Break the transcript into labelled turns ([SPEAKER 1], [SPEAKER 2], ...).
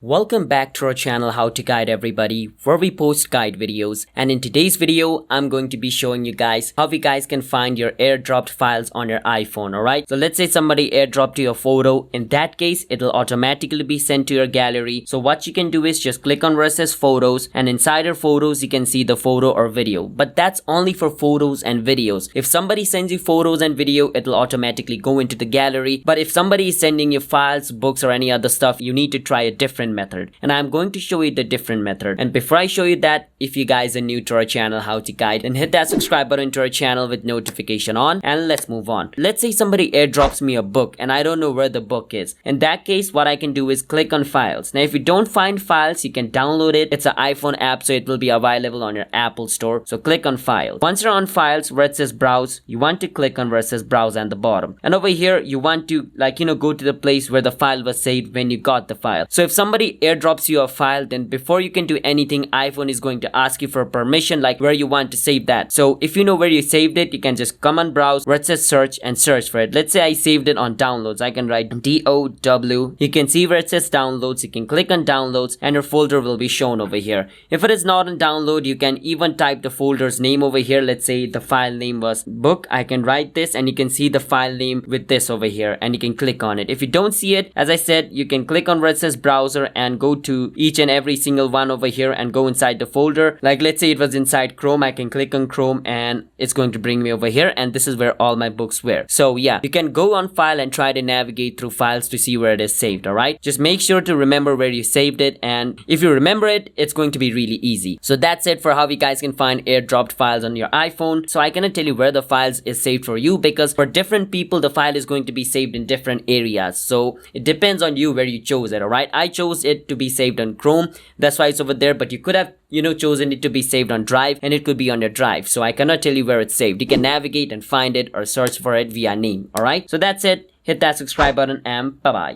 [SPEAKER 1] Welcome back to our channel How to Guide Everybody, where we post guide videos, and in today's video I'm going to be showing you guys how you guys can find your airdropped files on your iPhone. Alright, so let's say somebody airdropped you a photo. In that case, it'll automatically be sent to your gallery. So what you can do is just click on where it says photos, and inside your photos you can see the photo or video, but that's only for photos and videos. If somebody sends you photos and video, it'll automatically go into the gallery, but if somebody is sending you files, books or any other stuff, you need to try a different method, and I'm going to show you the different method. And before I show you that, if you guys are new to our channel How to Guide, then hit that subscribe button to our channel with notification on, and let's move on. Let's say somebody airdrops me a book and I don't know where the book is. In that case, what I can do is click on files. Now if you don't find files, you can download it. It's an iPhone app, so it will be available on your Apple store. So click on files. Once you're on files, where it says browse, you want to click on where it says browse at the bottom, and over here you want to go to the place where the file was saved when you got the file. So if somebody airdrops you a file, then before you can do anything, iPhone is going to ask you for permission, like where you want to save that. So if you know where you saved it, you can just come on browse where it says search and search for it. Let's say I saved it on downloads. I can write DOW. You can see where it says downloads. You can click on downloads and your folder will be shown over here. If it is not on download, you can even type the folder's name over here. Let's say the file name was book. I can write this and you can see the file name with this over here, and you can click on it. If you don't see it, as I said, you can click on where it says browser and go to each and every single one over here and go inside the folder. Like let's say it was inside Chrome, I can click on Chrome and it's going to bring me over here, and this is where all my books were. So yeah, you can go on file and try to navigate through files to see where it is saved. Alright, just make sure to remember where you saved it, and if you remember it, it's going to be really easy. So that's it for how you guys can find airdropped files on your iPhone. So I cannot tell you where the files is saved for you, because for different people the file is going to be saved in different areas. So it depends on you where you chose it. Alright, I chose it to be saved on Chrome, that's why it's over there, but you could have chosen it to be saved on Drive, and it could be on your Drive. So I cannot tell you where it's saved. You can navigate and find it or search for it via name. Alright, so that's it. Hit that subscribe button and bye bye.